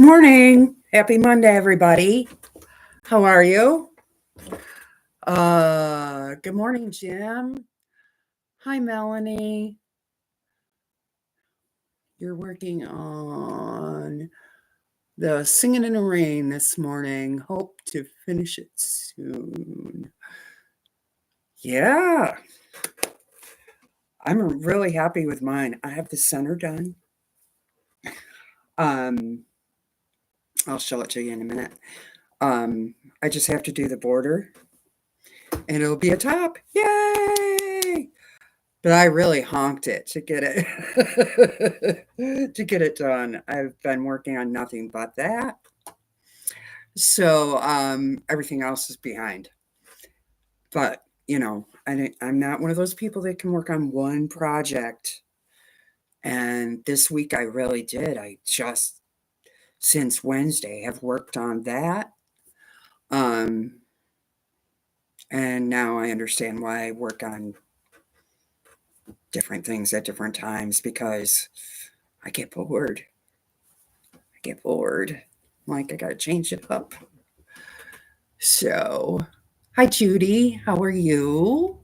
Morning. Happy Monday, everybody. How are you? Good morning, Jim. Hi, Melanie. You're working on the Singing in the Rain this morning. Hope to finish it soon. Yeah. I'm really happy with mine. I have the center done. I'll show it to you in a minute. I just have to do the border and it'll be a top. Yay! But I really honked it to get it to get it done. I've been working on nothing but that. So everything else is behind. But I'm not one of those people that can work on one project. And this week I really did. I just since Wednesday have worked on that. And now I understand why I work on different things at different times because I get bored. Like I gotta change it up. So, hi Judy, how are you?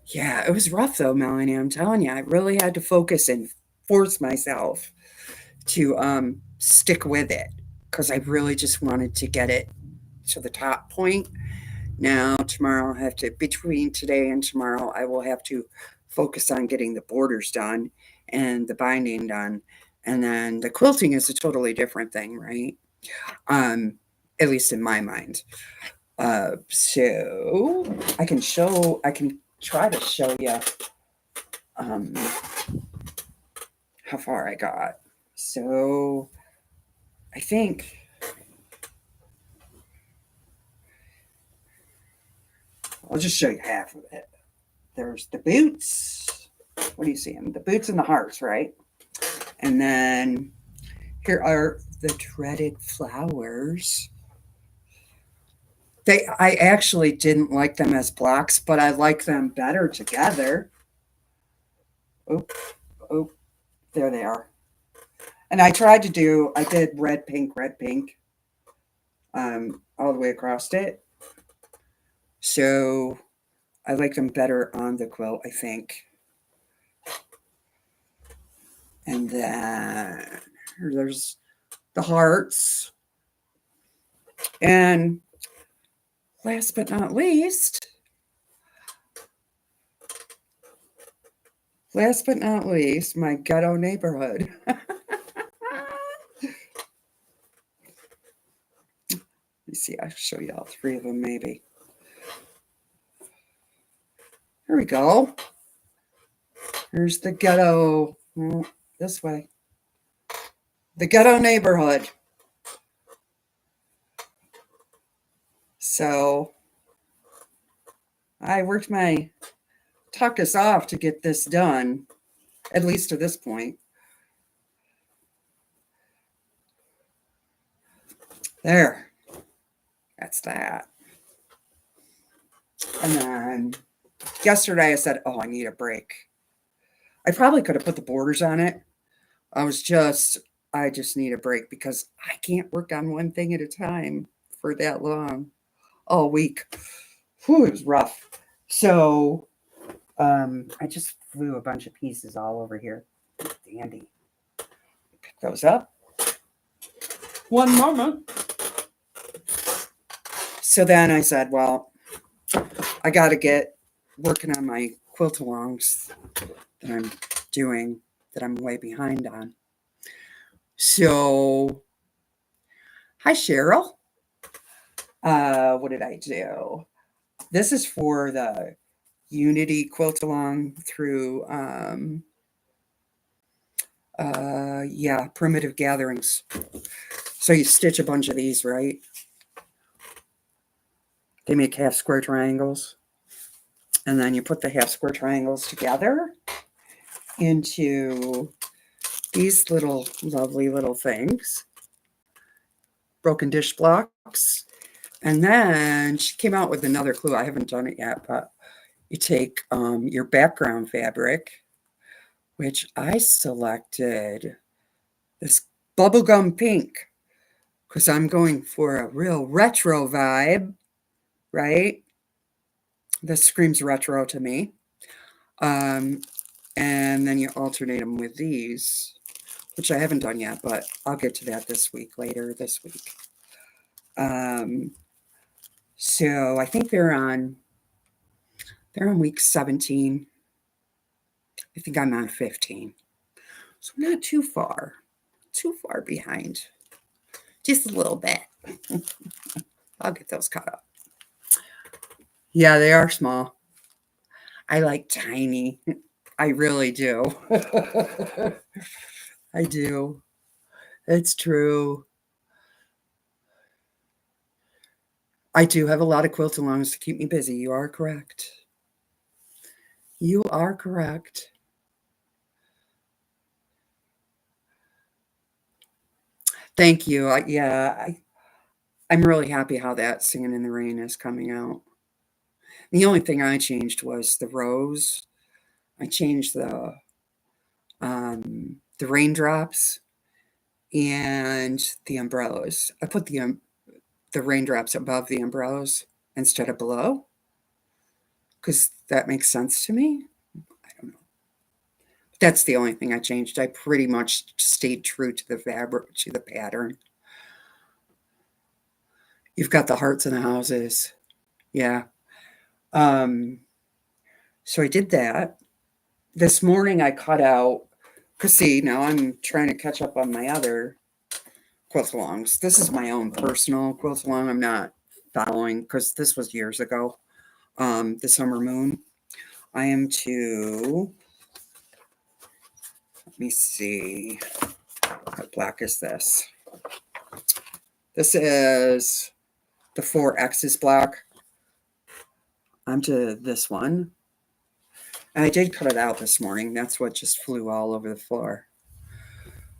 Yeah, it was rough though, Melanie. I'm telling you, I really had to focus and force myself to stick with it because I really just wanted to get it to the top point. Now, tomorrow, I have to, between today and tomorrow, I will have to focus on getting the borders done and the binding done. And then the quilting is a totally different thing, right? At least in my mind. So I can try to show you how far I got. So I think I'll just show you half of it. There's the boots. What do you see? The boots and the hearts, right? And then here are the dreaded flowers. I actually didn't like them as blocks, but I like them better together. Oh, there they are. And I did red, pink, all the way across it. So I like them better on the quilt, I think. And then there's the hearts. And last but not least, my ghetto neighborhood. You see, I'll show you all three of them maybe. Here we go. Here's the ghetto. Well, this way. The ghetto neighborhood. So I worked my tuckus off to get this done, at least to this point. There. That's that. And then yesterday I said, oh, I need a break. I probably could have put the borders on it. I just need a break because I can't work on one thing at a time for that long, all week. Whew, it was rough. So I just flew a bunch of pieces all over here. Dandy. Pick those up. One moment. So then I said, well, I got to get working on my quilt alongs that I'm doing that I'm way behind on. So, hi, Cheryl. What did I do? This is for the Unity quilt along through, Primitive Gatherings. So you stitch a bunch of these, right? They make half square triangles. And then you put the half square triangles together into these little lovely little things, broken dish blocks. And then she came out with another clue. I haven't done it yet, but you take your background fabric, which I selected this bubblegum pink, because I'm going for a real retro vibe, right? This screams retro to me. And then you alternate them with these, which I haven't done yet, but I'll get to that later this week. So I think they're on week 17. I think I'm on 15. So I'm not too far behind. Just a little bit. I'll get those caught up. Yeah, they are small. I like tiny. I really do. I do. It's true. I do have a lot of quilt-alongs to keep me busy. You are correct. You are correct. Thank you. I'm really happy how that Singing in the Rain is coming out. The only thing I changed was the rose. I changed the raindrops and the umbrellas. I put the raindrops above the umbrellas instead of below, because that makes sense to me. I don't know. That's the only thing I changed. I pretty much stayed true to the fabric, to the pattern. You've got the hearts and the houses. Yeah. So I did that. This morning I cut out, because see, now I'm trying to catch up on my other quilt-alongs. This is my own personal quilt-along. I'm not following, because this was years ago. The Summer Moon. I am to, let me see, what black is this? This is the 4X's black. I'm to this one. And I did cut it out this morning. That's what just flew all over the floor.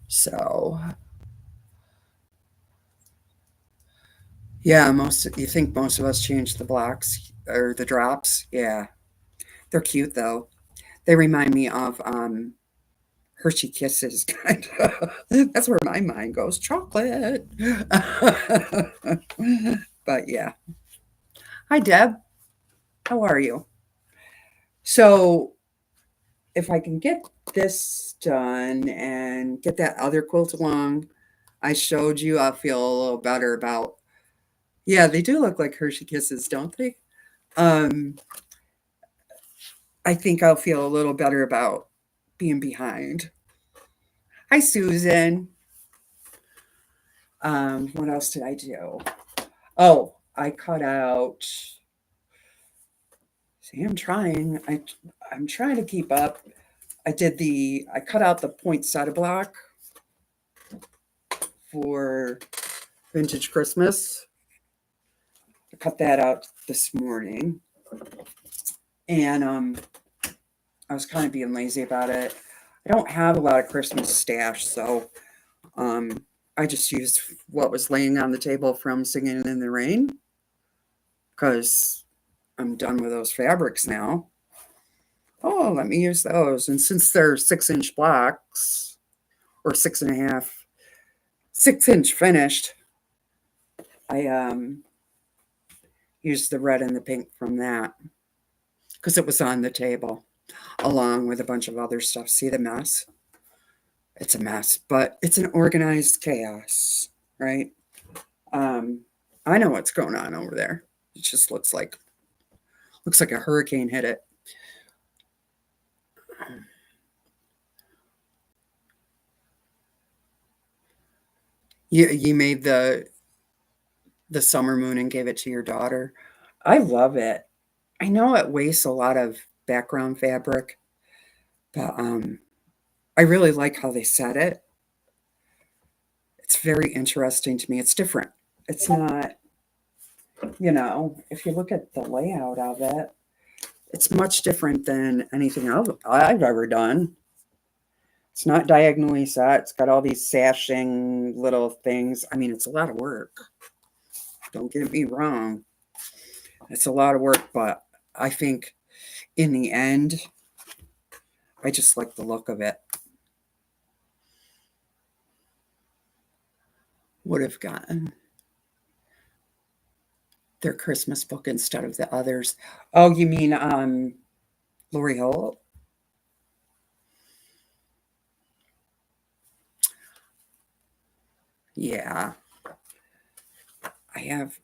So, yeah, you think most of us changed the blocks or the drops? Yeah. They're cute though. They remind me of Hershey Kisses, kind of. That's where my mind goes. Chocolate. But yeah. Hi, Deb. How are you? So, if I can get this done and get that other quilt-along I showed you, I'll feel a little better about. Yeah, they do look like Hershey Kisses, don't they? Um, I think I'll feel a little better about being behind. Hi, Susan. What else did I do? Oh, I cut out. See, I'm trying. I'm trying to keep up. I cut out the poinsettia block for Vintage Christmas. I cut that out this morning, and I was kind of being lazy about it. I don't have a lot of Christmas stash, so I just used what was laying on the table from Singing in the Rain, because I'm done with those fabrics now. Oh, let me use those. And since they're 6-inch blocks, or 6.5, 6-inch finished, I used the red and the pink from that, because it was on the table along with a bunch of other stuff. See the mess? It's a mess, but it's an organized chaos, right? I know what's going on over there. It just looks like a hurricane hit it. You made the Summer Moon and gave it to your daughter. I love it. I know it wastes a lot of background fabric, but I really like how they set it. It's very interesting to me. It's different. It's not, if you look at the layout of it, it's much different than anything else I've ever done. It's not diagonally set. It's got all these sashing little things. I mean, it's a lot of work. Don't get me wrong. It's a lot of work, but I think in the end, I just like the look of it. would have gotten their Christmas book instead of the others. Oh, you mean Lori Holt? Yeah, I have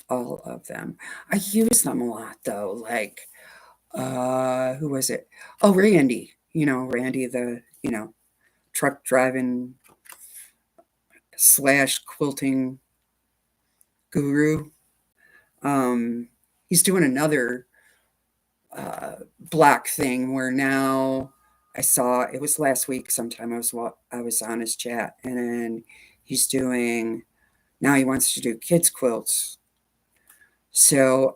all of them. I use them a lot though. Like, who was it? Oh, Randy. Randy, the truck driving slash quilting guru. He's doing another block thing where now I saw it was last week sometime I was on his chat, and then he's doing now he wants to do kids quilts. So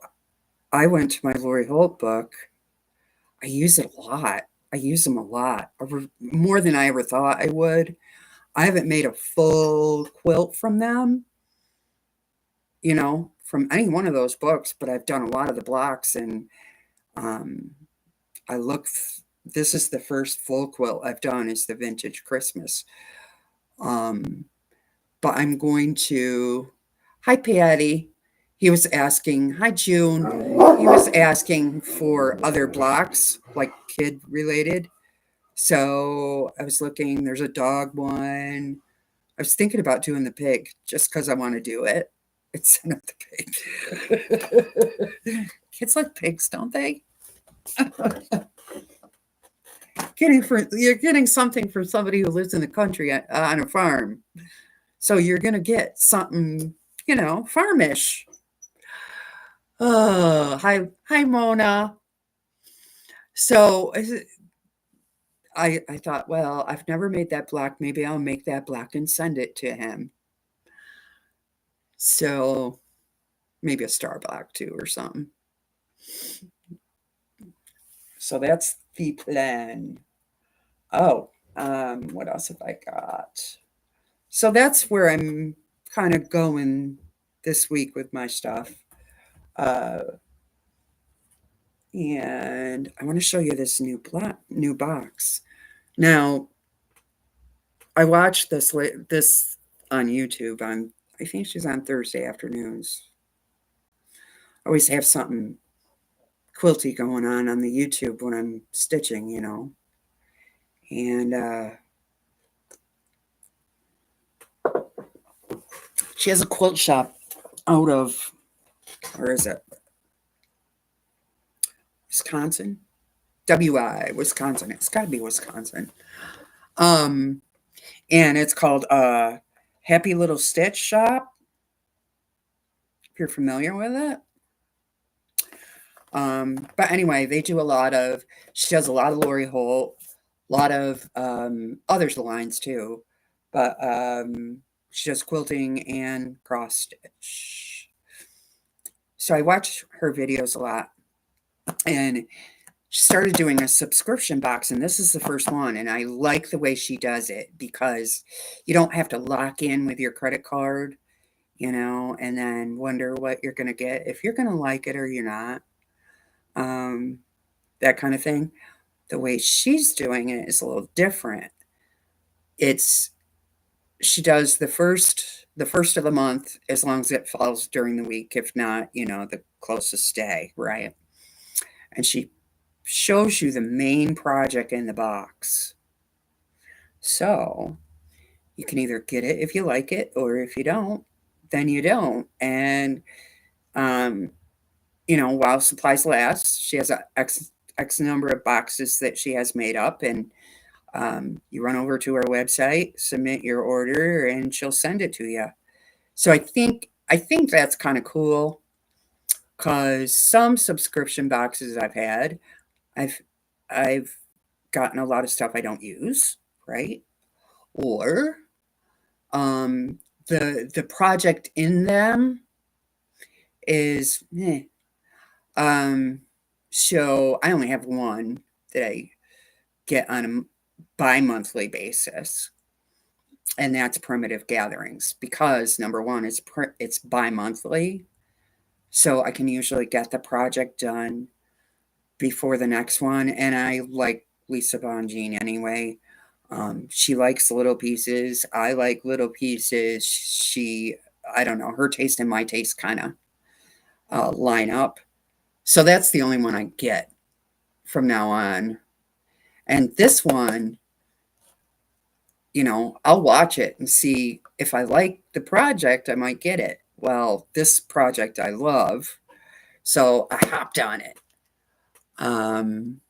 I went to my Lori Holt book. I use it a lot. I use them a lot, more than I ever thought I would. I haven't made a full quilt from them, from any one of those books, but I've done a lot of the blocks, and um, I look. This is the first full quilt I've done. Is the Vintage Christmas. Um, but I'm going to. Hi, Patty. He was asking. Hi, June. He was asking for other blocks, like kid related. So I was looking. There's a dog one. I was thinking about doing the pig just because I want to do it. It's not the pig. Kids like pigs, don't they? You're getting something for somebody who lives in the country on a farm. So you're gonna get something, farmish. Oh, hi, Mona. So I thought, well, I've never made that block. Maybe I'll make that block and send it to him. So maybe a star block too or something. So that's the plan. Oh, what else have I got? So that's where I'm kind of going this week with my stuff. Uh, and I want to show you this new box. Now, I watched this on YouTube. I think she's on Thursday afternoons. I always have something quilty going on the YouTube when I'm stitching, And she has a quilt shop out of, where is it? Wisconsin? WI, Wisconsin. It's got to be Wisconsin. And it's called Happy Little Stitch Shop. If you're familiar with it. But anyway, they do she does a lot of Lori Holt, a lot of others lines too. But she does quilting and cross stitch. So I watch her videos a lot. And she started doing a subscription box, and this is the first one. And I like the way she does it because you don't have to lock in with your credit card, and then wonder what you're going to get, if you're going to like it or you're not. That kind of thing. The way she's doing it is a little different. She does the first of the month as long as it falls during the week. If not, the closest day, right? And she shows you the main project in the box. So you can either get it if you like it, or if you don't, then you don't. And while supplies last, she has a X number of boxes that she has made up, and you run over to her website, submit your order, and she'll send it to you. So I think that's kind of cool, because some subscription boxes I've had, I've gotten a lot of stuff I don't use, right? Or the project in them is so I only have one that I get on a bi-monthly basis, and that's Primitive Gatherings, because number one, it's bi-monthly, so I can usually get the project done before the next one. And I like Lisa Bongine anyway. She likes little pieces. I like little pieces. I don't know, her taste and my taste kind of line up. So that's the only one I get from now on. And this one, I'll watch it and see if I like the project, I might get it. Well, this project I love, so I hopped on it. Um,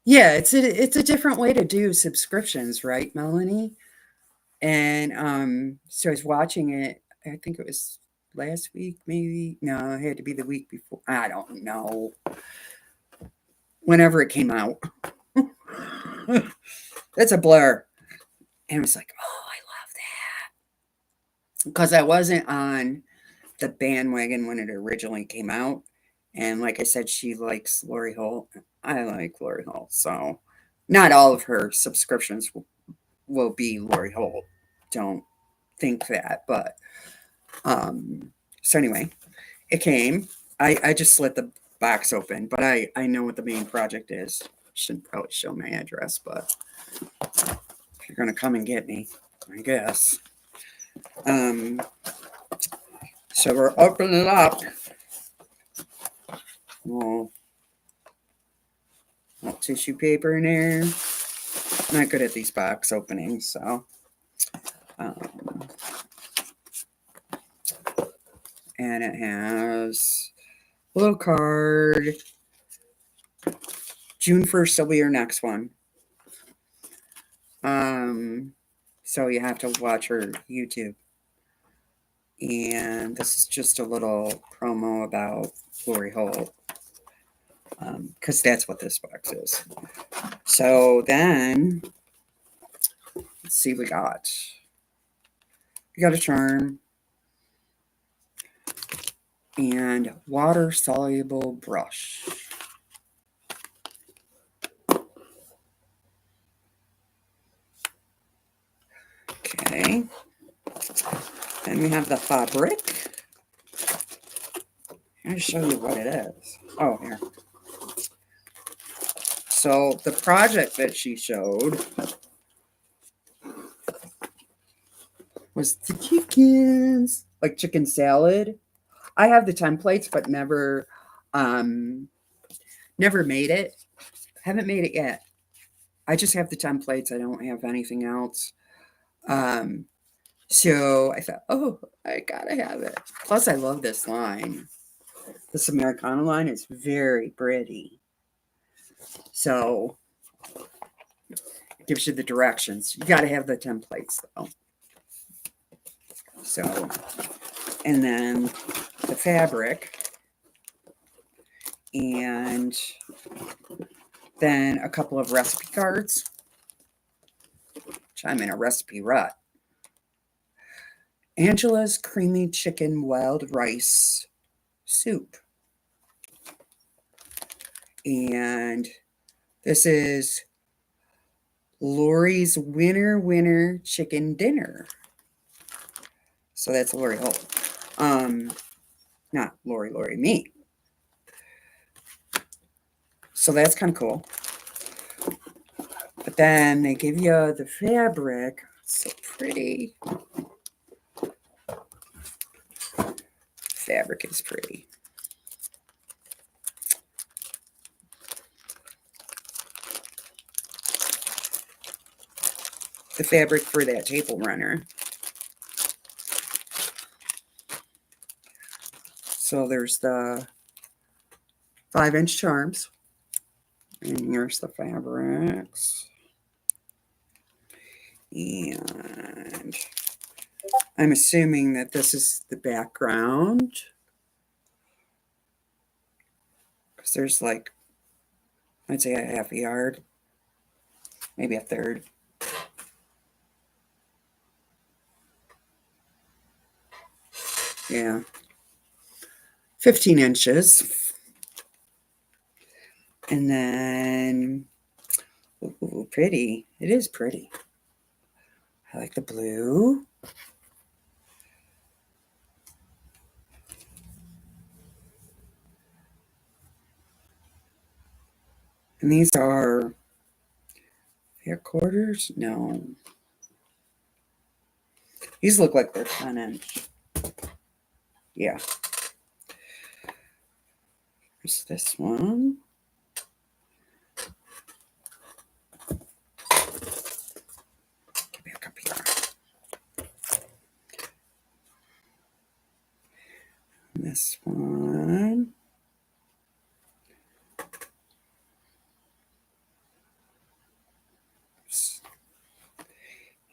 yeah, it's a different way to do subscriptions, right, Melanie? And so I was watching it. I think it was last week, maybe. No, it had to be the week before. I don't know. Whenever it came out, it's a blur. And I was like, oh, I love that because I wasn't on the bandwagon when it originally came out. And like I said, she likes Lori Holt. I like Lori Holt. So not all of her subscriptions will be Lori Holt. Don't think that. But so anyway, it came. I just slit the box open, but I know what the main project is. Shouldn't probably show my address, but if you're gonna come and get me, I guess. Um, so we're opening it up. Well, tissue paper in there. Not good at these box openings, so. And it has a little card. June 1st will be your next one. So you have to watch her YouTube. And this is just a little promo about Lori Holt. Because that's what this box is. So then, let's see what we got. We got a charm. And water-soluble brush. Okay. Then we have the fabric. I'll show you what it is. Oh, here. So the project that she showed was the chickens, like chicken salad. I have the templates, but never made it. Haven't made it yet. I just have the templates. I don't have anything else. So I thought, oh, I gotta have it. Plus, I love this line. This Americana line is very pretty. So it gives you the directions. You gotta have the templates though. So, and then the fabric, and then a couple of recipe cards, which I'm in a recipe rut. Angela's creamy chicken wild rice soup. And this is Lori's winner chicken dinner. So that's Lori Holt. Not Lori, me. So that's kind of cool. But then they give you the fabric. It's so pretty. Fabric is pretty. The fabric for that table runner. So there's the 5-inch charms. And here's the fabrics. And I'm assuming that this is the background. Because there's like, I'd say a half a yard. Maybe a third. Yeah. 15 inches. And then, ooh, pretty. It is pretty. I like the blue. And these are quarters? No. These look like they're 10-inch. Yeah. There's this one. Get back up here. And this one.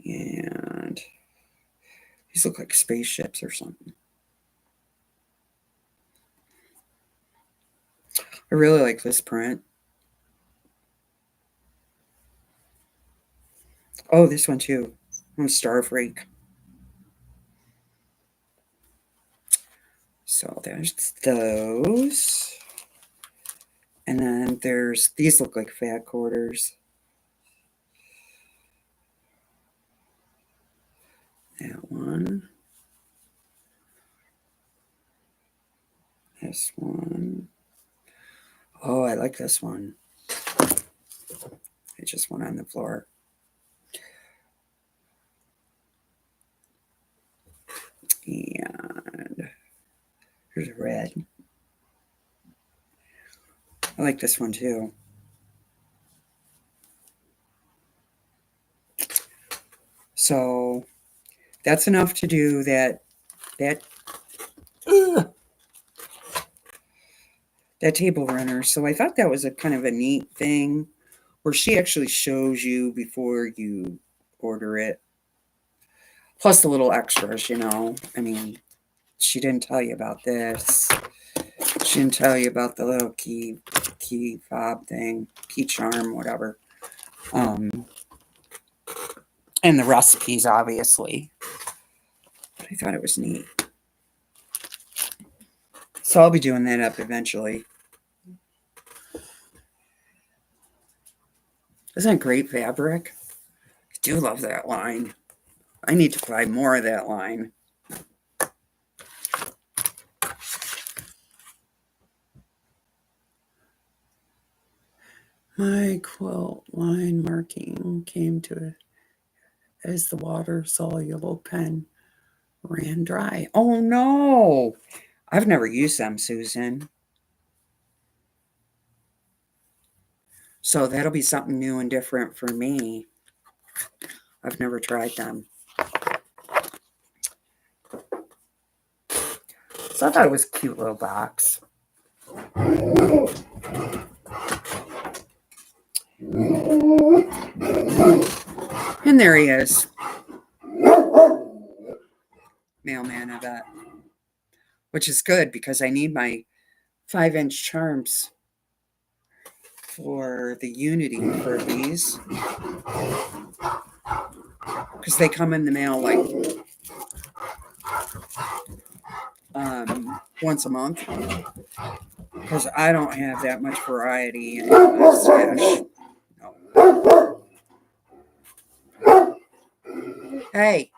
And these look like spaceships or something. I really like this print. Oh, this one too. I'm a Star Freak. So there's those. And then there's, these look like fat quarters. That one. This one. Oh, I like this one. It just went on the floor. And here's a red. I like this one too. So that's enough to do that table runner. So I thought that was a kind of a neat thing where she actually shows you before you order it. Plus the little extras, you know. I mean, she didn't tell you about this. She didn't tell you about the little key fob thing, key charm, whatever. And the recipes, obviously. But I thought it was neat. So I'll be doing that up eventually. Isn't it great fabric? I do love that line. I need to buy more of that line. My quilt line marking came to it as the water-soluble pen ran dry. Oh, no. I've never used them, Susan. So that'll be something new and different for me. I've never tried them. So I thought it was a cute little box. And there he is. Mailman, I bet. Which is good because I need my 5-inch charms for the Unity for these. Because they come in the mail like once a month. Because I don't have that much variety in my stash. No. Hey.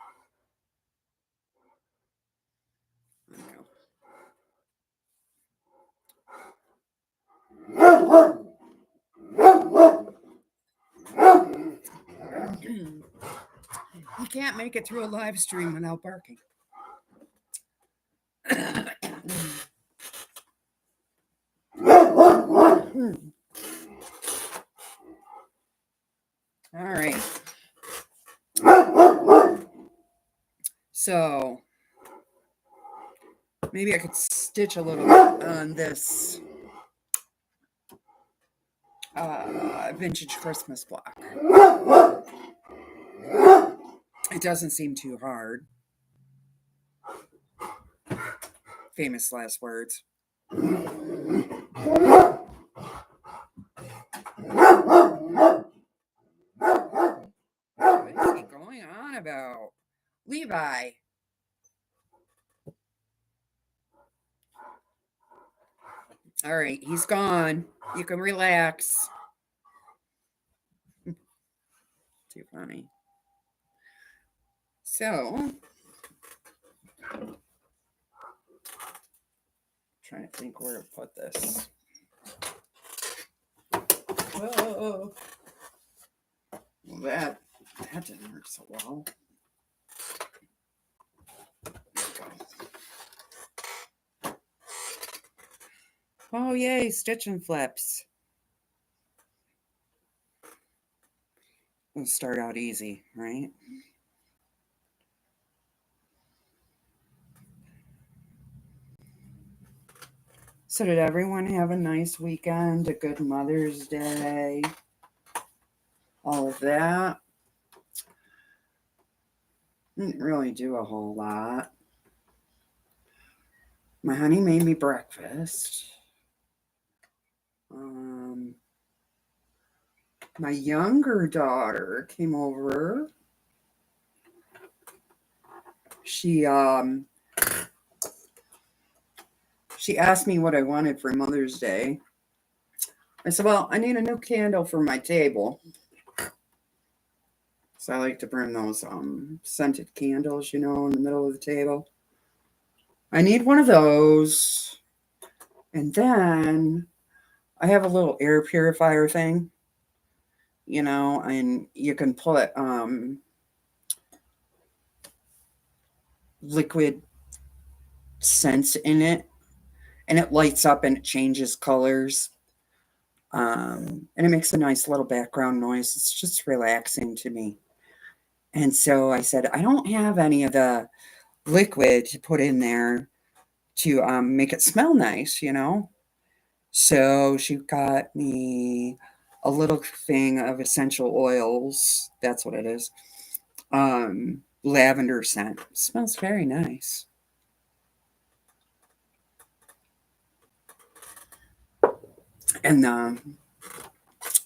You can't make it through a live stream without barking. All right. So maybe I could stitch a little bit on this vintage Christmas block. It doesn't seem too hard. Famous last words. What is he going on about? Levi. All right, he's gone. You can relax. Too funny. So, trying to think where to put this. Whoa. that didn't work so well. There we go. Oh, yay, stitch and flips. We'll start out easy, right? So did everyone have a nice weekend, a good Mother's Day, all of that? Didn't really do a whole lot. My honey made me breakfast. My younger daughter came over. She asked me what I wanted for Mother's Day. I said, well, I need a new candle for my table. So I like to burn those scented candles, in the middle of the table. I need one of those. And then I have a little air purifier thing, and you can put liquid scents in it, and it lights up and it changes colors. And it makes a nice little background noise. It's just relaxing to me. And so I said, I don't have any of the liquid to put in there to make it smell nice, So she got me a little thing of essential oils. That's what it is. Lavender scent. It smells very nice. And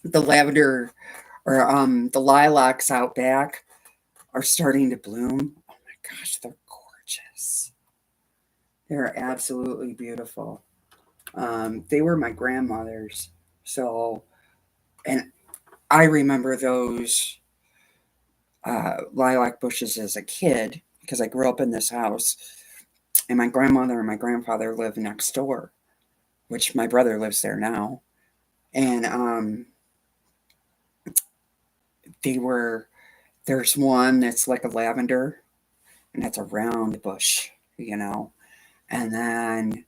the lavender or the lilacs out back are starting to bloom. Oh my gosh, they're gorgeous. They're absolutely beautiful. They were my grandmother's. So, and I remember those lilac bushes as a kid because I grew up in this house, and my grandmother and my grandfather lived next door, which my brother lives there now. And there's one that's like a lavender, and that's a round bush, And then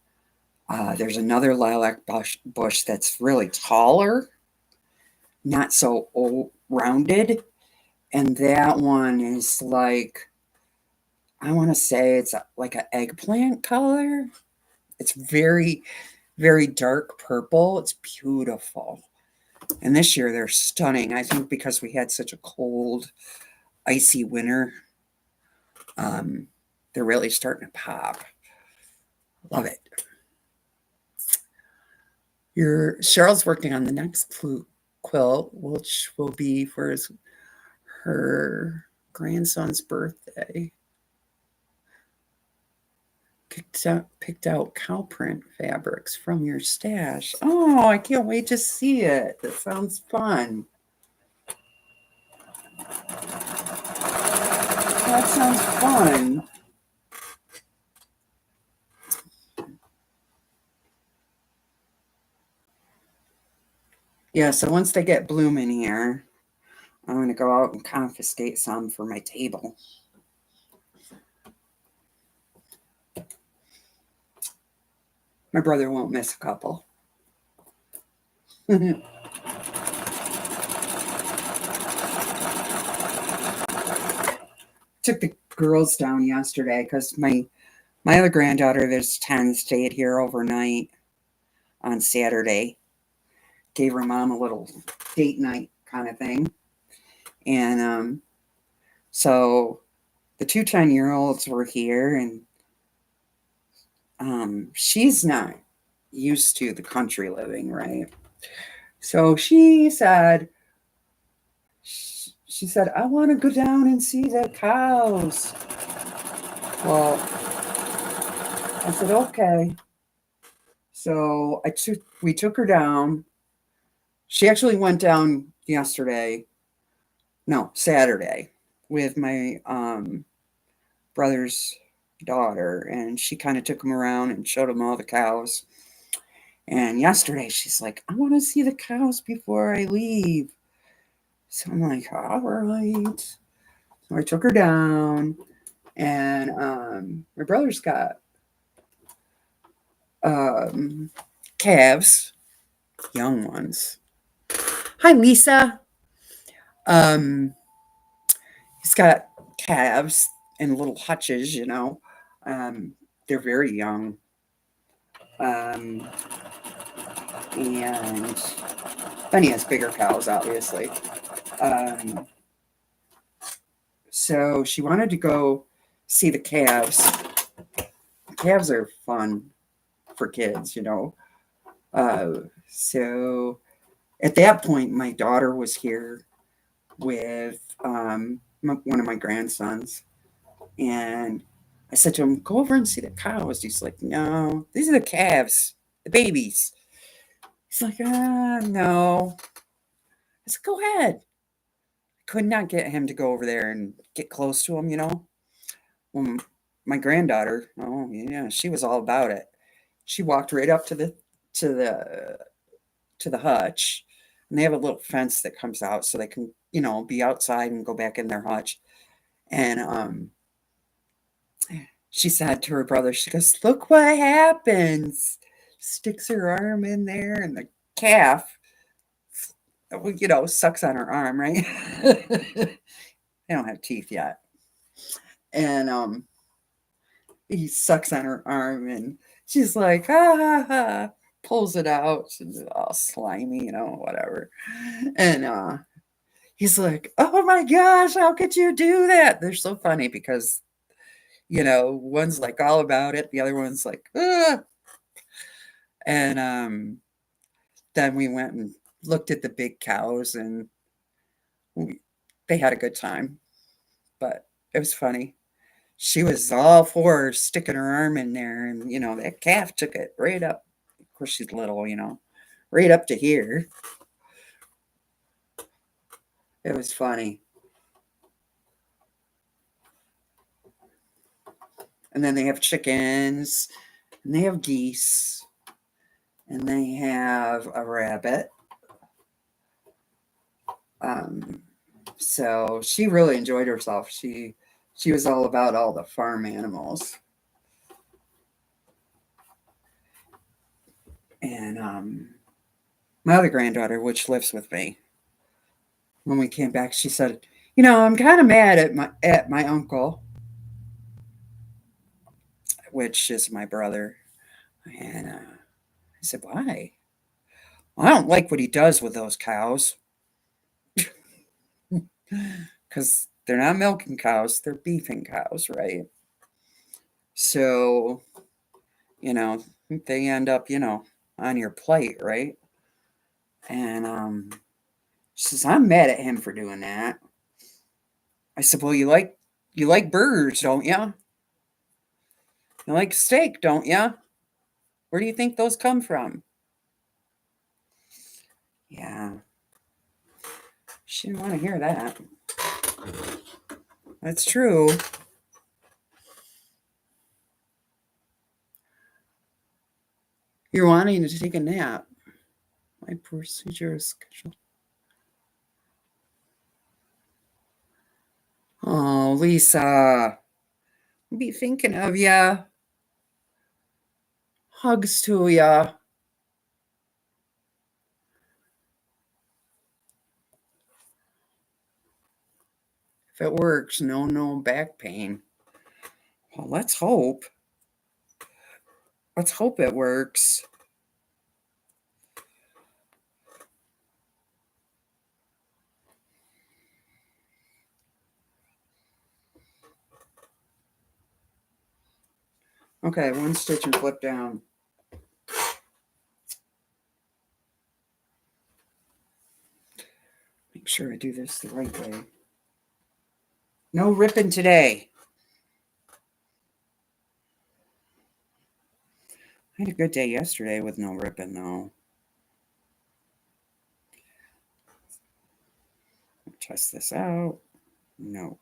there's another lilac bush that's really taller, not so rounded. And that one is like, I want to say it's like an eggplant color. It's very, very dark purple. It's beautiful. And this year they're stunning. I think because we had such a cold, icy winter, they're really starting to pop. Love it. Cheryl's working on the next quilt, which will be for her grandson's birthday. Picked out cow print fabrics from your stash. Oh, I can't wait to see it. That sounds fun. That sounds fun. Yeah, so once they get blooming here, I'm going to go out and confiscate some for my table. My brother won't miss a couple. Took the girls down yesterday because my other granddaughter, there's 10, stayed here overnight on Saturday. Gave her mom a little date night kind of thing. And so the 2 10-year-olds were here, and she's not used to the country living, right? So she said, I want to go down and see the cows. Well, I said, okay. So we took her down. She actually went down Saturday with my brother's daughter, and she kind of took him around and showed him all the cows. And yesterday she's like, I want to see the cows before I leave. So I'm like, all right. So I took her down, and my brother's got um, calves, young ones. Hi, Lisa. Um, he's got calves and little hutches, you know. Um, they're very young. Um, and then he has bigger cows, obviously. Um, so she wanted to go see the calves. Calves are fun for kids, you know. So at that point, my daughter was here with one of my grandsons, and I said to him, "Go over and see the cows." He's like, "No, these are the calves, the babies." He's like, no." I said, "Go ahead." I could not get him to go over there and get close to him, you know. Well, my granddaughter, oh yeah, she was all about it. She walked right up to to the the hutch, and they have a little fence that comes out so they can, you know, be outside and go back in their hutch. And she said to her brother, she goes, "Look what happens." Sticks her arm in there, and the calf, you know, sucks on her arm, right? They don't have teeth yet. And he sucks on her arm, and she's like, "Ha ha ha," pulls it out, and it's all slimy, you know, whatever. And he's like, "Oh my gosh, how could you do that?" They're so funny because, you know, one's like all about it, the other one's like, "Ah." And then we went and looked at the big cows, and we, they had a good time, but it was funny. She was all for sticking her arm in there, and you know, that calf took it right up. Of course, she's little, you know, right up to here. It was funny. And then they have chickens, and they have geese, and they have a rabbit. Um, so she really enjoyed herself. She was all about all the farm animals. And my other granddaughter, which lives with me, when we came back, she said, "You know, I'm kind of mad at my uncle, which is my brother." And I said, "Why?" "Well, I don't like what he does with those cows, because they're not milking cows; they're beefing cows, right? So, you know, they end up, you know, on your plate, right?" And she says, "I'm mad at him for doing that." I said, "Well, you like burgers, don't you? You like steak, don't you? Where do you think those come from?" Yeah, she didn't want to hear that. That's true. You're wanting to take a nap. My procedure is scheduled. Oh, Lisa, I'll be thinking of ya. Hugs to ya. If it works, no back pain. Well, let's hope. Let's hope it works. Okay, one stitch and flip down. Make sure I do this the right way. No ripping today. I had a good day yesterday with no ripping, though. Test this out. No.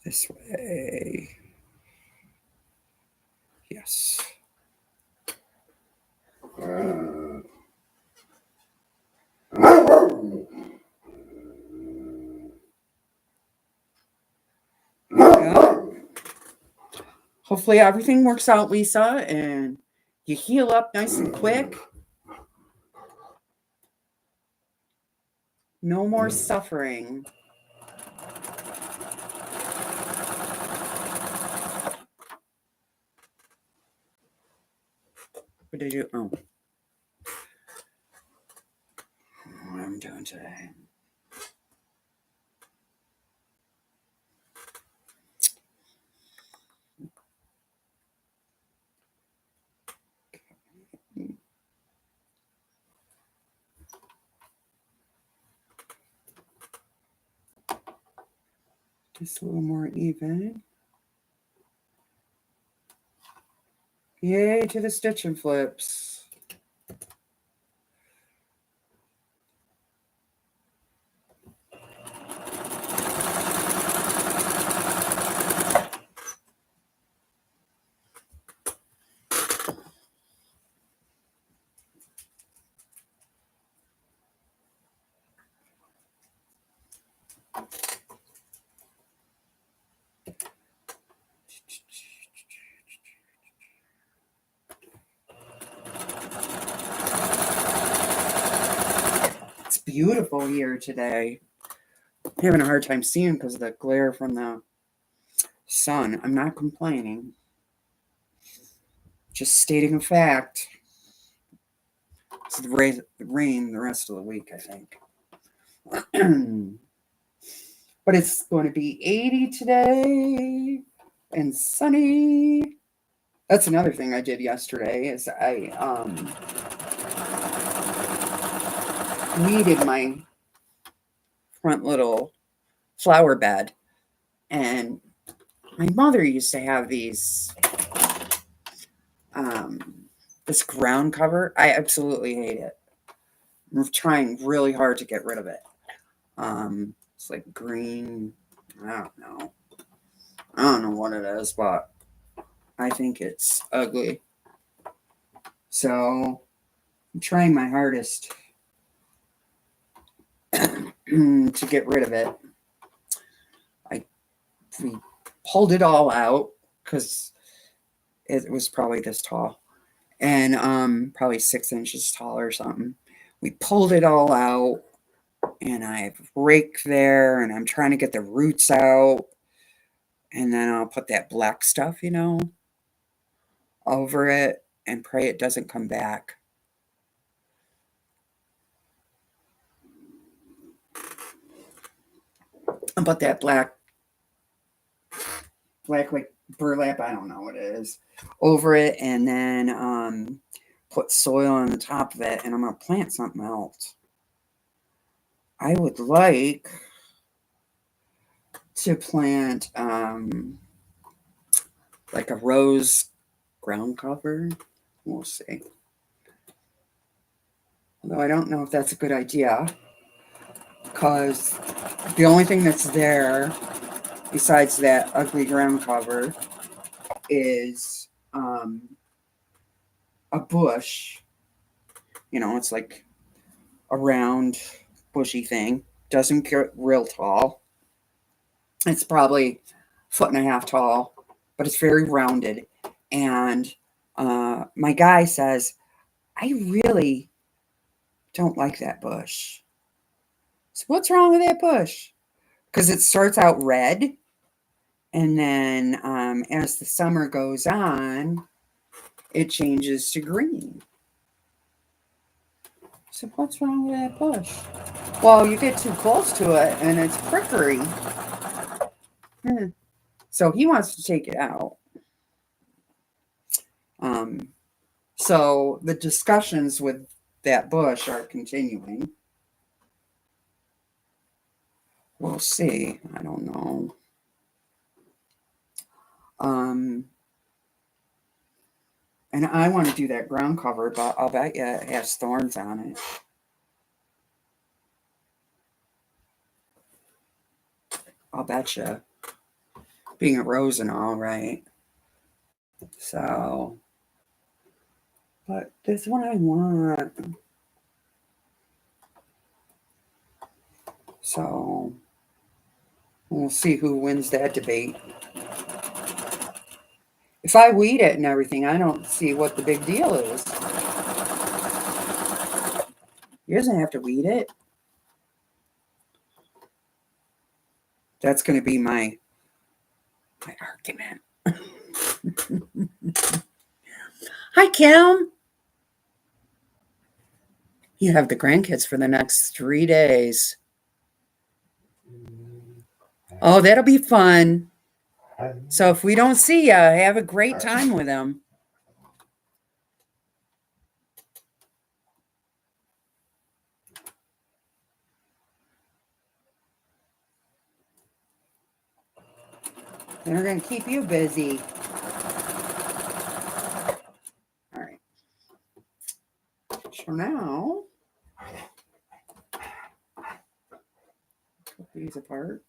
This way. Yes. hopefully everything works out, Lisa, and you heal up nice and quick. No more suffering. What did you? Oh, what I'm doing today. Just a little more even. Yay to the stitch and flips. It's beautiful here today. I'm having a hard time seeing because of the glare from the sun. I'm not complaining. Just stating a fact. It's the rain the rest of the week, I think. But it's going to be 80 today and sunny. That's another thing I did yesterday is I weeded my front little flower bed. And my mother used to have these this ground cover. I absolutely hate it. I'm trying really hard to get rid of it. It's like green. I don't know what it is, but I think it's ugly. So I'm trying my hardest to get rid of it. We pulled it all out because it was probably this tall and probably 6 inches tall or something. We pulled it all out and I have a rake there and I'm trying to get the roots out. And then I'll put that black stuff, over it and pray it doesn't come back. I'll put that black like burlap, I don't know what it is, over it and then put soil on the top of it and I'm going to plant something else. I would like to plant like a rose ground cover. We'll see. Although I don't know if that's a good idea because the only thing that's there besides that ugly ground cover is a bush. It's like a round bushy thing. Doesn't get real tall. It's probably 1.5 feet tall, but it's very rounded. And my guy says, I really don't like that bush. So what's wrong with that bush? Because it starts out red. And then as the summer goes on, it changes to green. So what's wrong with that bush? Well, you get too close to it and it's prickly. So he wants to take it out. So the discussions with that bush are continuing. We'll see. I don't know. And I want to do that ground cover, but I'll bet you it has thorns on it. I'll bet you. Being a rose and all, right? So, but this one I want. So, we'll see who wins that debate. If I weed it and everything, I don't see what the big deal is. He doesn't have to weed it. That's going to be my argument. Hi, Kim. You have the grandkids for the next 3 days. Oh, that'll be fun. So if we don't see you, have a great time with them. They're going to keep you busy. All right. So now, put these apart.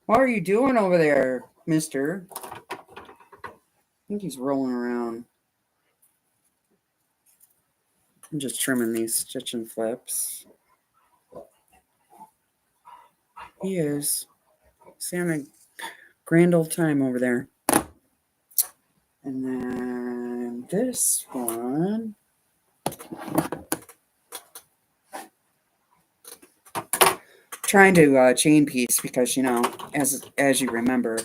What are you doing over there, mister? I think he's rolling around. I'm just trimming these stitch and flips. He is. He's having a grand old time over there. And then this one. Trying to chain piece because, you know, as you remember,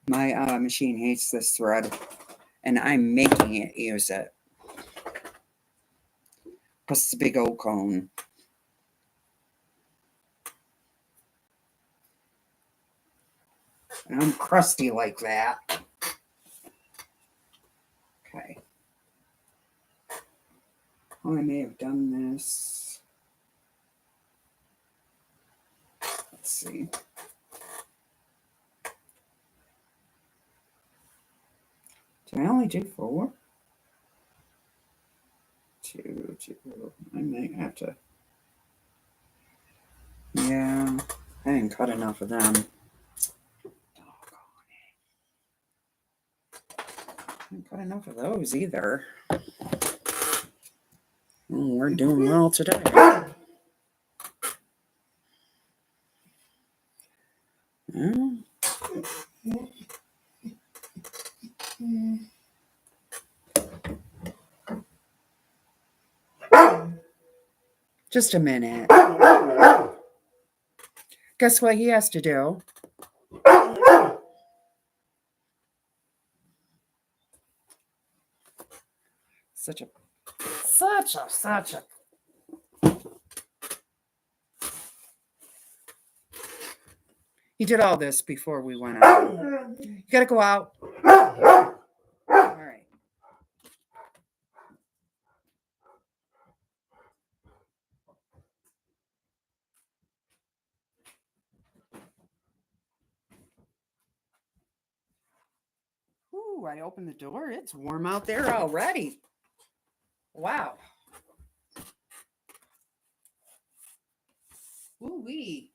my machine hates this thread. And I'm making it use it. Plus it's a big old cone. And I'm crusty like that. Okay. Oh, I may have done this. Let's see. Did I only do 4? 2. I might have to. Yeah, I didn't cut enough of them. I didn't cut enough of those either. Oh, we're doing well today. Yeah. Just a minute. Guess what he has to do? Such a. He did all this before we went out. You gotta go out. All right. Ooh, I opened the door. It's warm out there already. Wow. Ooh-wee.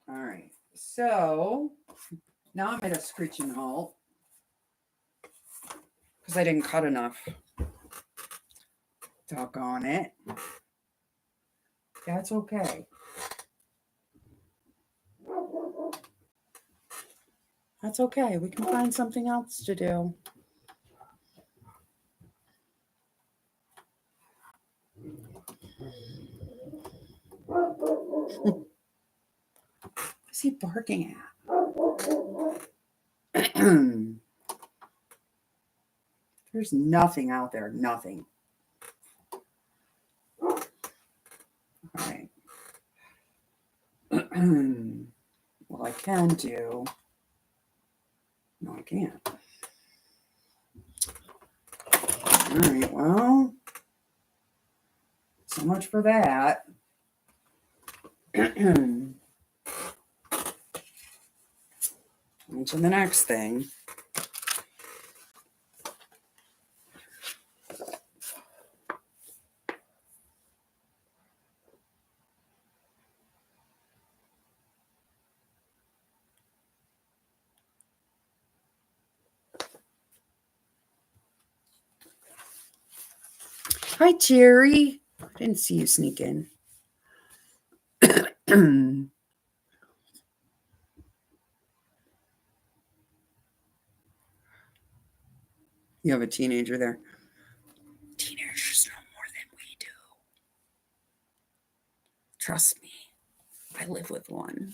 All right. So now I'm at a screeching halt because I didn't cut enough. Doggone it. That's okay. That's okay. We can find something else to do. What's he barking at? There's nothing out there. Nothing. All right. Well, I can do. No, I can't. All right. Well, so much for that. On to the next thing. Hi, Jerry. I didn't see you sneak in. You have a teenager there. Teenagers know more than we do. Trust me, I live with one.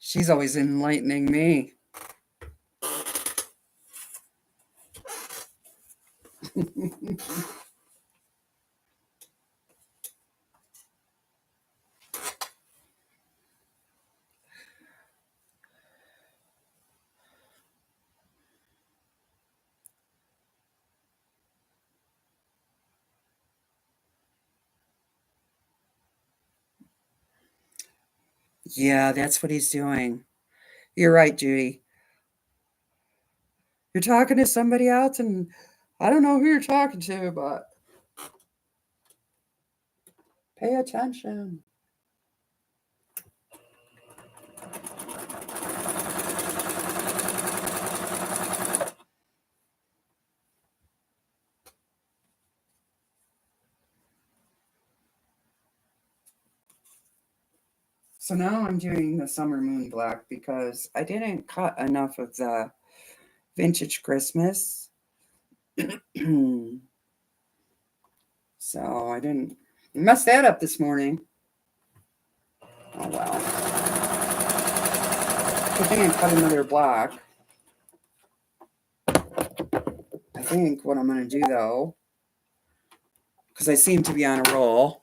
She's always enlightening me. Yeah, that's what he's doing. You're right, Judy. You're talking to somebody else, and I don't know who you're talking to, but pay attention. So now I'm doing the summer moon black because I didn't cut enough of the vintage Christmas. So I didn't mess that up this morning. Oh well. I think I cut another black. I think what I'm going to do though, because I seem to be on a roll,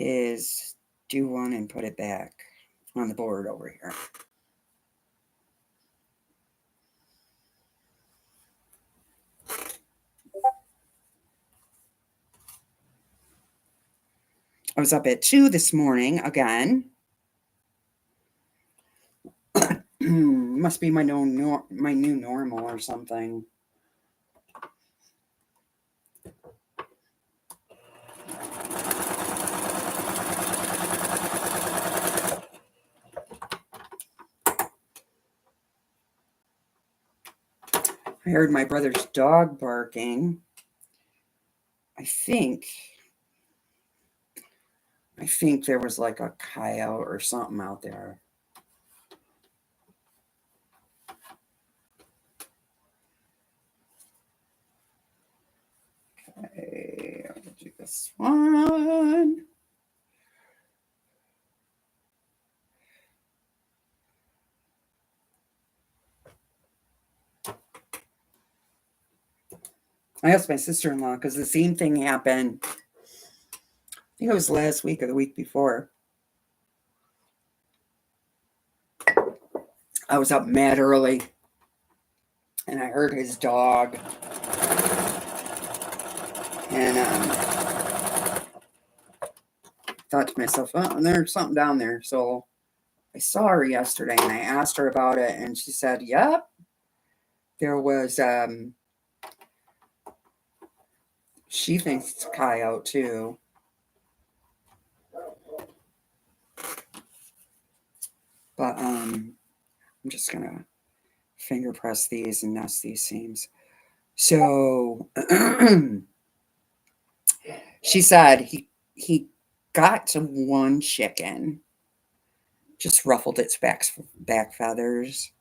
is do one and put it back on the board over here. I was up at 2 this morning again. Must be my new normal or something. I heard my brother's dog barking. I think there was like a coyote or something out there. Okay, I'm gonna do this one. I asked my sister-in-law because the same thing happened. I think it was last week or the week before. I was up mad early and I heard his dog. And thought to myself, oh, there's something down there. So I saw her yesterday and I asked her about it, and she said, yep, there was, she thinks it's a coyote too. But I'm just going to finger press these and nest these seams. So she said he got to one chicken, just ruffled its back feathers,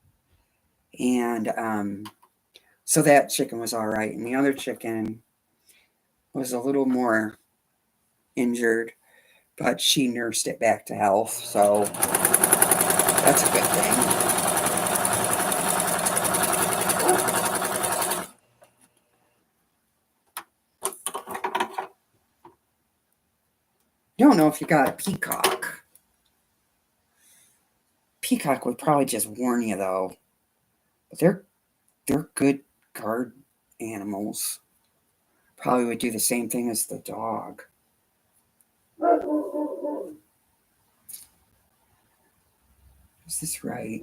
and so that chicken was all right, and the other chicken was a little more injured, but she nursed it back to health, so that's a good thing. I don't know if you got a peacock. Peacock would probably just warn you though. But they're good guard animals. Probably would do the same thing as the dog. Is this right?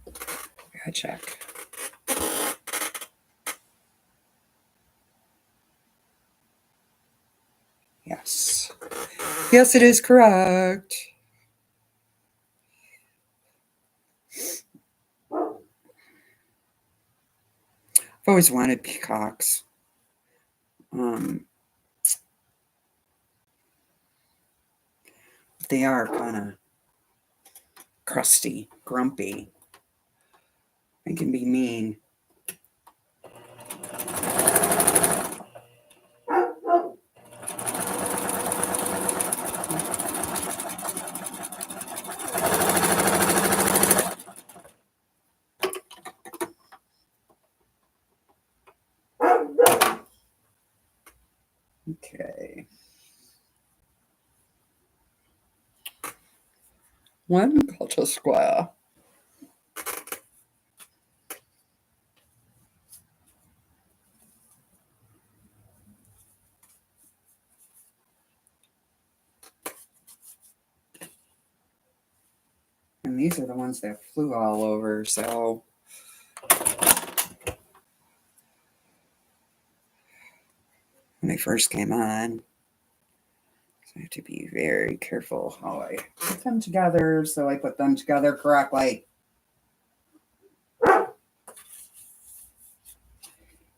Gotta check. Yes. Yes, it is correct. I've always wanted peacocks. They are kind of crusty, grumpy. They can be mean. Okay. One culture square. And these are the ones that flew all over, so when they first came on, so I have to be very careful how I put them together, so I put them together correctly.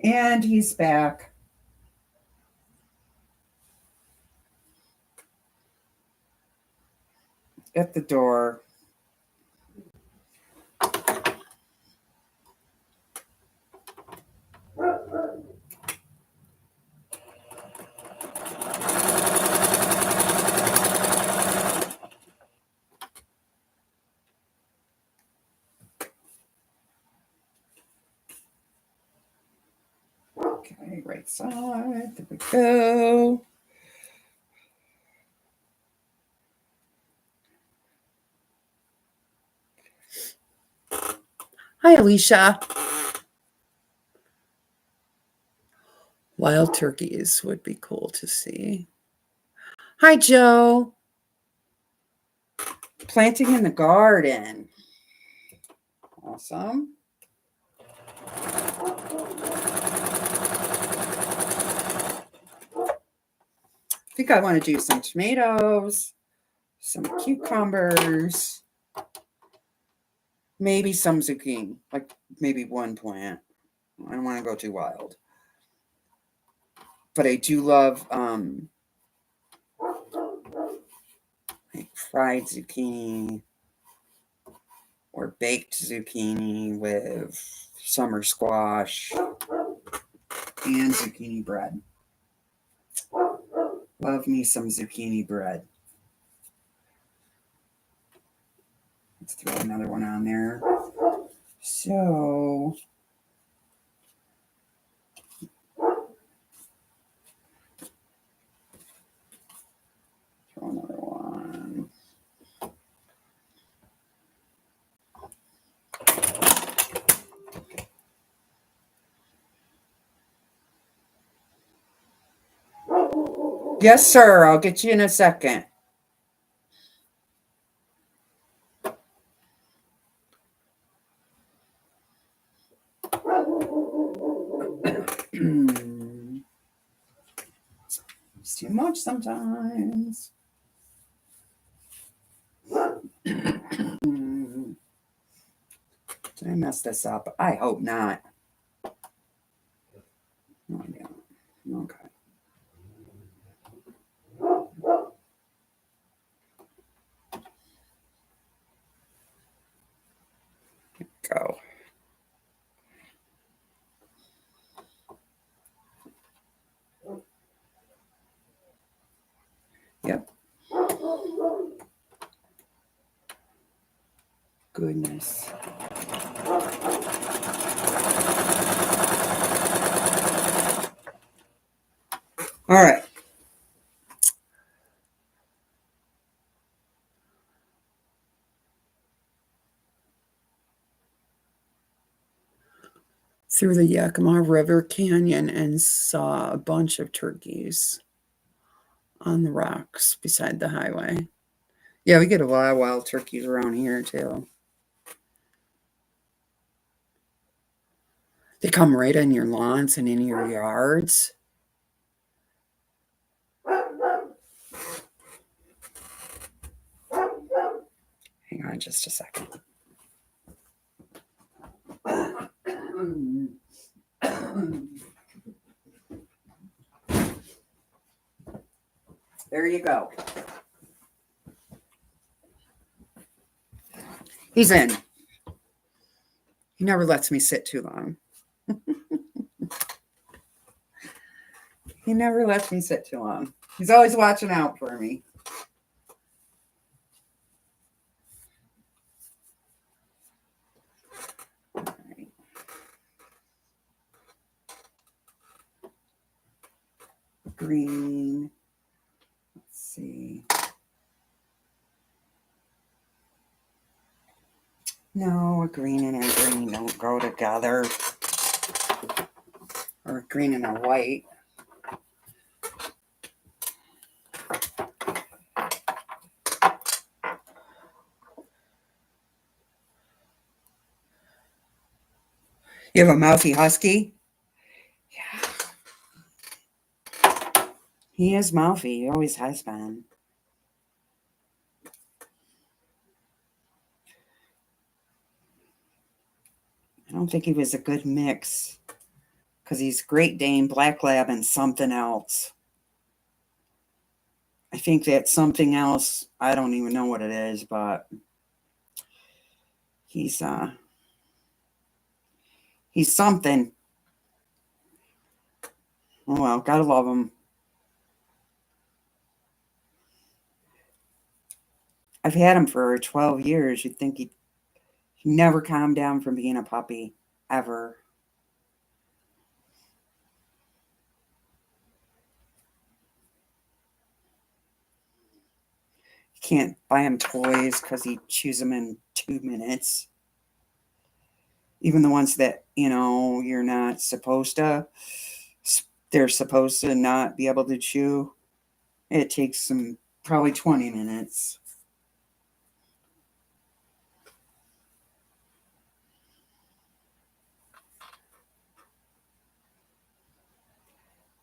And he's back. At the door. Okay, right side. There we go. Hi, Alicia. Wild turkeys would be cool to see. Hi, Joe. Planting in the garden. Awesome. I think I want to do some tomatoes, some cucumbers, maybe some zucchini, like maybe one plant. I don't want to go too wild. But I do love like fried zucchini or baked zucchini with summer squash and zucchini bread. Love me some zucchini bread. Let's throw another one on there. So throw another one. Yes, sir. I'll get you in a second. It's too much sometimes. Did I mess this up? I hope not. No, I didn't. Okay. Go. Yep. Goodness. All right. Through the Yakima River Canyon and saw a bunch of turkeys on the rocks beside the highway. Yeah, we get a lot of wild turkeys around here too. They come right on your lawns and in your yards. Hang on just a second. There you go. He's in. He never lets me sit too long. He never lets me sit too long. He's always watching out for me. All right. Green. Let's see. No, a green and a green don't go together. Or a green and a white. You have a mouthy husky? Yeah. He is mouthy. He always has been. I don't think he was a good mix. Because he's Great Dane, Black Lab, and something else. I think that's something else. I don't even know what it is, but he's something. Oh well, gotta love him. I've had him for 12 years. You'd think he never calmed down from being a puppy, ever. You can't buy him toys because he chews them in 2 minutes. Even the ones that, you're not supposed to, they're supposed to not be able to chew. It takes them probably 20 minutes.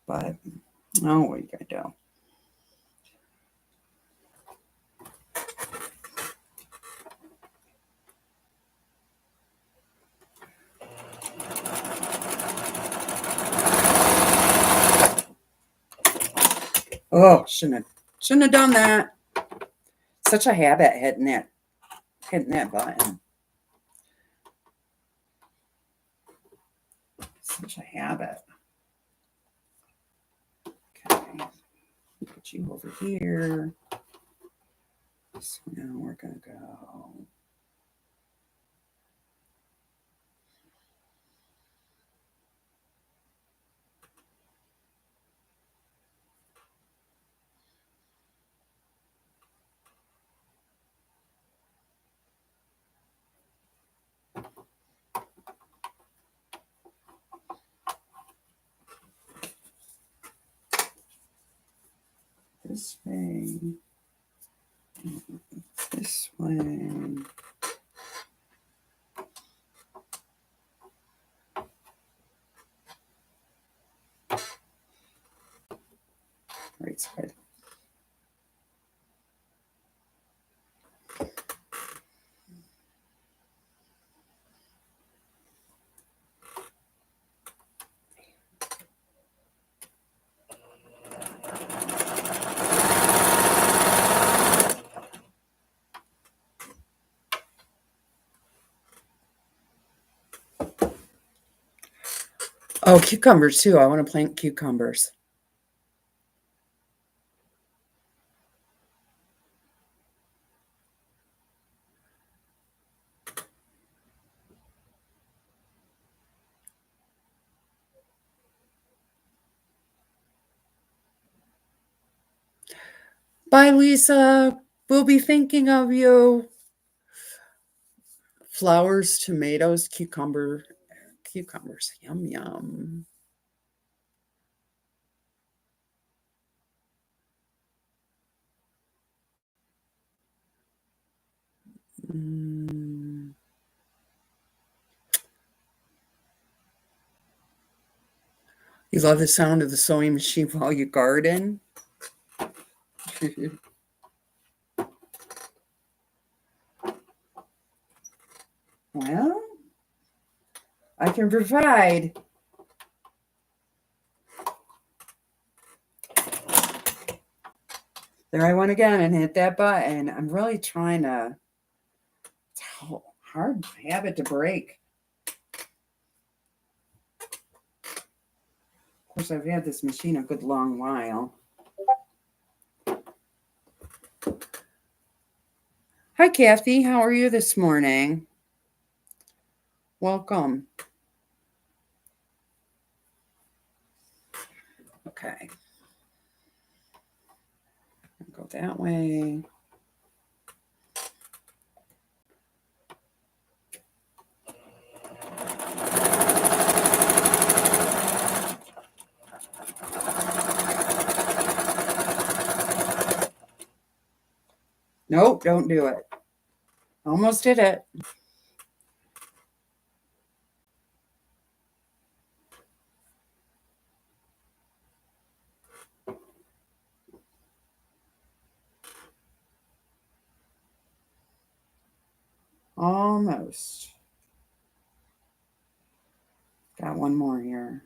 But, oh, what are you going to do? Oh, shouldn't have done that. Such a habit hitting that button. Such a habit. Okay, put you over here. So now we're gonna go. This way, this way. Right side. Oh, cucumbers too. I want to plant cucumbers. Bye, Lisa. We'll be thinking of you. Flowers, tomatoes, cucumbers. Yum, yum. Mm. You love the sound of the sewing machine while you garden? I can provide. There I went again and hit that button. I'm really trying to. It's a hard habit to break. Of course, I've had this machine a good long while. Hi, Kathy. How are you this morning? Welcome. Okay. Go that way. Nope, don't do it. Almost did it. Almost. Got one more here.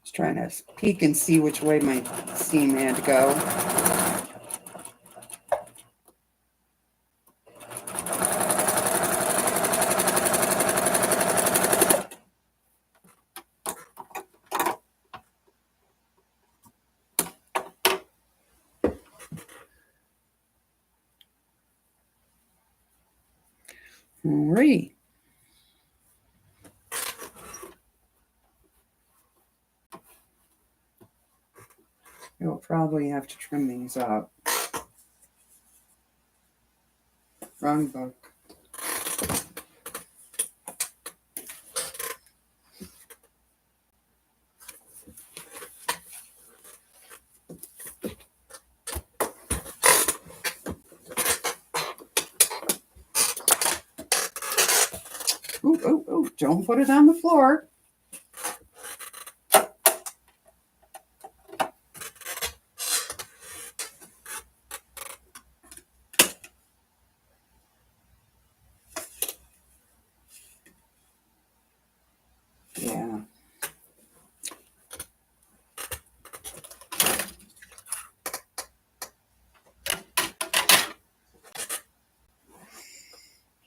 Just trying to peek and see which way my seam had to go. Alrighty. You'll probably have to trim these up. Wrong book. Ooh, don't put it on the floor. Yeah.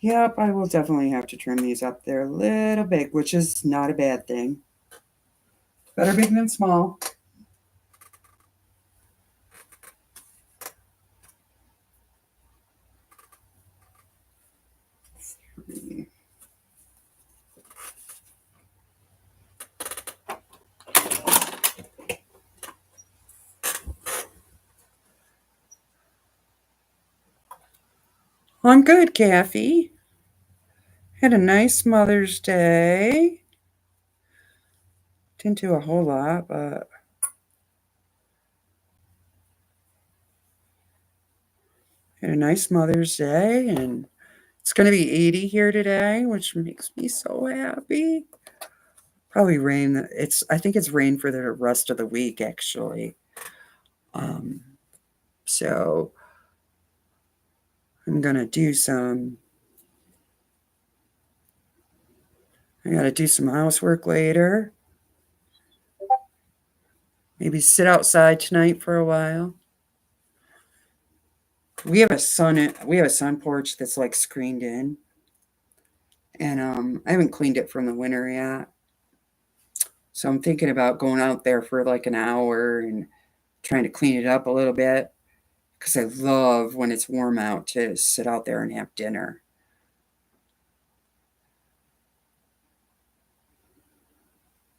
Yep, I will definitely have to trim these up. They're a little big, which is not a bad thing. Better big than small. I'm good, Kathy. Had a nice Mother's Day. Didn't do a whole lot, but had a nice Mother's Day, and it's going to be 80 here today, which makes me so happy. Probably rain. I think it's rain for the rest of the week, actually. So I'm gonna do some. I gotta do some housework later. Maybe sit outside tonight for a while. We have a sun porch that's like screened in, and I haven't cleaned it from the winter yet. So I'm thinking about going out there for like an hour and trying to clean it up a little bit because I love when it's warm out to sit out there and have dinner.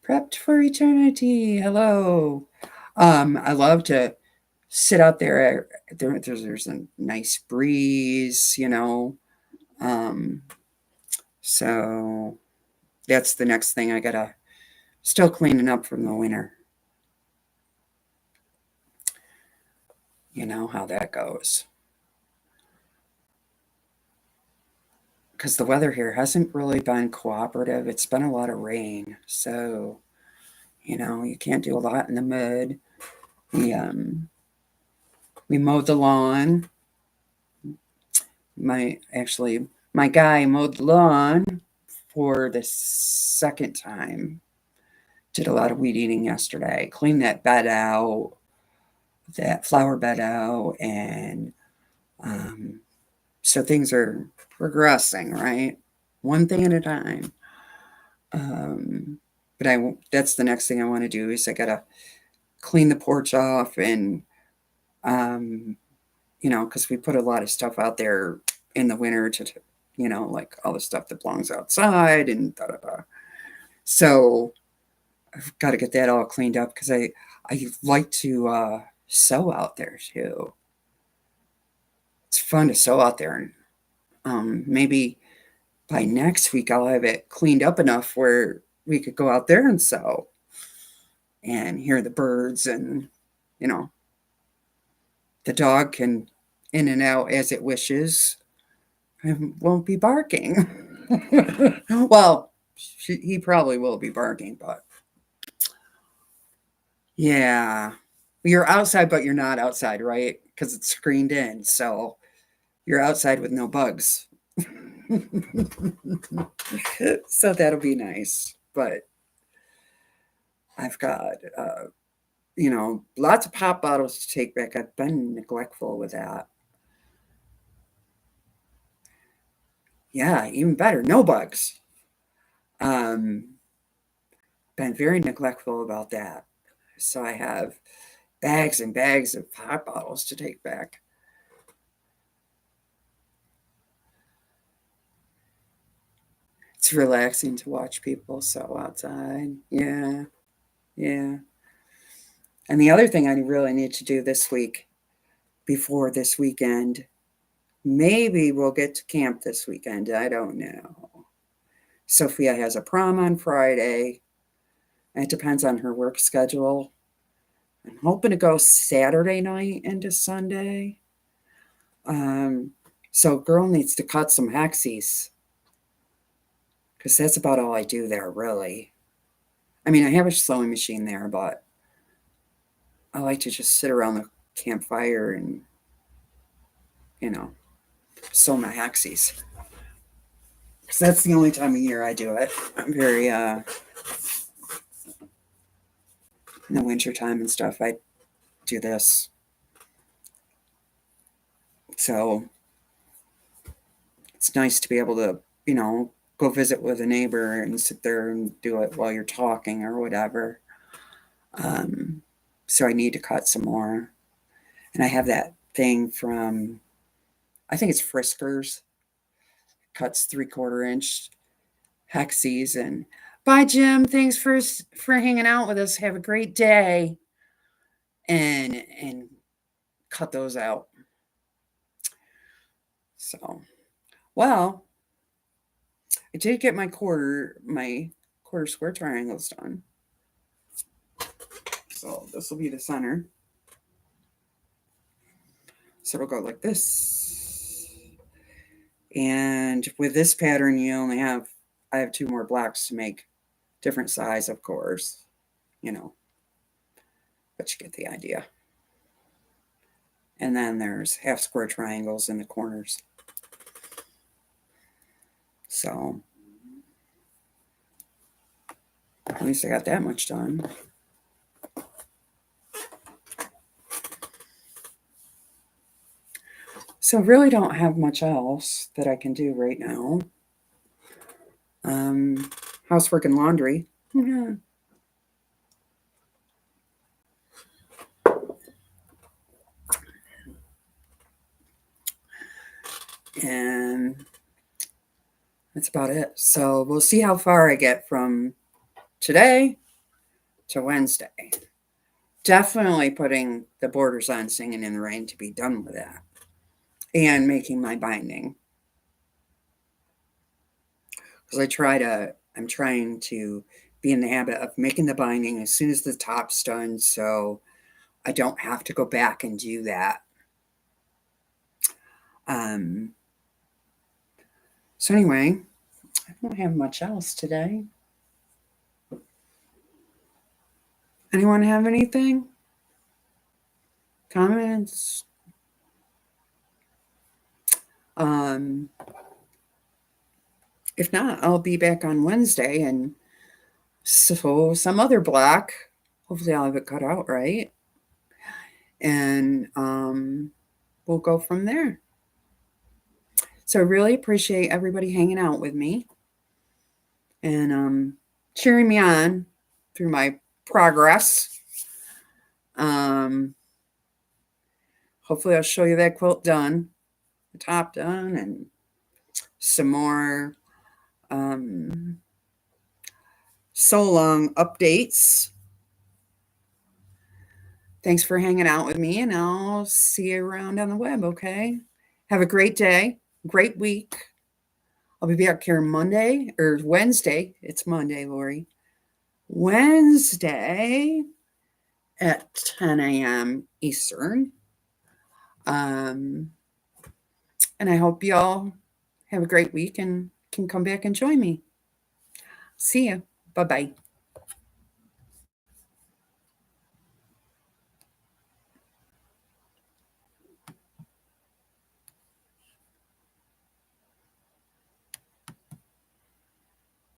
Prepped for eternity. Hello. I love to sit out there. There's a nice breeze, So that's the next thing I gotta still cleaning up from the winter. you know how that goes. Because the weather here hasn't really been cooperative. It's been a lot of rain. So, you can't do a lot in the mud. We mowed the lawn. My guy mowed the lawn for the second time. Did a lot of weed eating yesterday. Cleaned that bed out, that flower bed out, and so things are progressing, right? One thing at a time. But that's the next thing I want to do is I gotta clean the porch off and because we put a lot of stuff out there in the winter to like all the stuff that belongs outside and da da da. So I've got to get that all cleaned up because I like to sew out there too. It's fun to sew out there, and maybe by next week I'll have it cleaned up enough where we could go out there and sew and hear the birds, and the dog can in and out as it wishes. And won't be barking. Well, he probably will be barking, but yeah. You're outside, but you're not outside, right? Because it's screened in. So you're outside with no bugs. So that'll be nice. But I've got, lots of pop bottles to take back. I've been neglectful with that. Yeah, even better. No bugs. Um, been very neglectful about that. So I have bags and bags of pop bottles to take back. It's relaxing to watch people sew outside. Yeah, yeah. And the other thing I really need to do this week, before this weekend, maybe we'll get to camp this weekend. I don't know. Sophia has a prom on Friday. And it depends on her work schedule. I'm hoping to go Saturday night into Sunday. So girl needs to cut some hexies because that's about all I do there, really. I mean, I have a sewing machine there, but I like to just sit around the campfire and, sew my hexies. Because that's the only time of year I do it. I'm very, in the wintertime and stuff, I do this. So it's nice to be able to, go visit with a neighbor and sit there and do it while you're talking or whatever. So I need to cut some more. And I have that thing from, I think it's Friskers, cuts 3/4 inch hexies. And bye, Jim. Thanks for hanging out with us. Have a great day. And cut those out. So, well, I did get my quarter square triangles done. So this will be the center. So it'll go like this. And with this pattern, I have 2 more blocks to make different size, of course, but you get the idea. And then there's half square triangles in the corners. So at least I got that much done. So I really don't have much else that I can do right now. Housework and laundry. Yeah. And that's about it. So we'll see how far I get from today to Wednesday. Definitely putting the borders on Singing in the Rain to be done with that. And making my binding. Because I'm trying to be in the habit of making the binding as soon as the top's done, so I don't have to go back and do that So anyway, I don't have much else today. Anyone have anything? Comments? If not, I'll be back on Wednesday, and so some other block. Hopefully I'll have it cut out right. And we'll go from there. So I really appreciate everybody hanging out with me and cheering me on through my progress. Hopefully I'll show you that quilt done, the top done, and some more so long updates. Thanks for hanging out with me, and I'll see you around on the web, okay? Have a great day, great week. I'll be back here Monday or Wednesday. It's Monday, Lori. Wednesday at 10 a.m. Eastern. And I hope y'all have a great week and can come back and join me. See you. Bye-bye.